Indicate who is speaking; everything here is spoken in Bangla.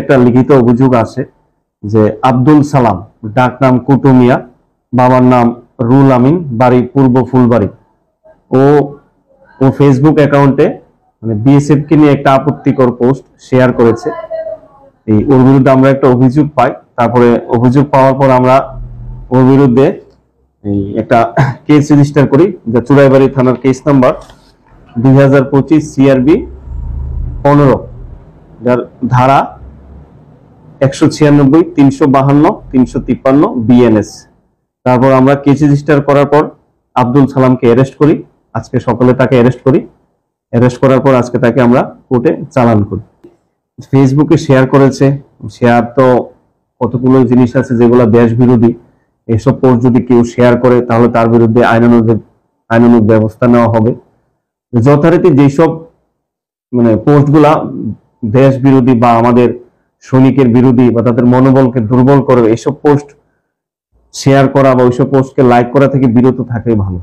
Speaker 1: একটা লিখিত অভিযোগ আছে যে আব্দুল সালাম, ডাক নাম কুটুমিয়া, বাবার নাম রুল আমিন, বাড়ি পূর্ব ফুলবাড়ি, ও ও ফেসবুক অ্যাকাউন্টে মানে বিএসএফ কে নিয়ে একটা আপত্তিকর পোস্ট শেয়ার করেছে। ওর বিরুদ্ধে আমরা একটা অভিযোগ পাই। তারপরে অভিযোগ পাওয়ার পর আমরা ওর বিরুদ্ধে একটা কেস রেজিস্টার করি, যা চুড়াইবাড়ি থানার কেস নাম্বার 2025 CRB 15, যার ধারা 196, 352, 353 BNS। তারপর আমরা কেস রেজিস্টার করার পর আব্দুল সালামকে অ্যারেস্ট করি। আজকে সকালে তাকে অ্যারেস্ট করি। অ্যারেস্ট করার পর আজকে তাকে আমরা কোর্টে চালান করি। ফেসবুকে শেয়ার করেছে, শেয়ার তো কতগুলো জিনিস আছে যেগুলো দেশ বিরোধী। এসব পোস্ট যদি কেউ শেয়ার করে তাহলে তার বিরুদ্ধে আইনানুগ ব্যবস্থা নেওয়া হবে। যথারীতি যেসব মানে পোস্টগুলা দেশ বিরোধী বা আমাদের সৈনিকের বিরোধী বা তাদের মনোবলকে দুর্বল করে, এইসব পোস্ট শেয়ার করা বা ওইসব পোস্টকে লাইক করা থেকে বিরত থাকাই ভালো।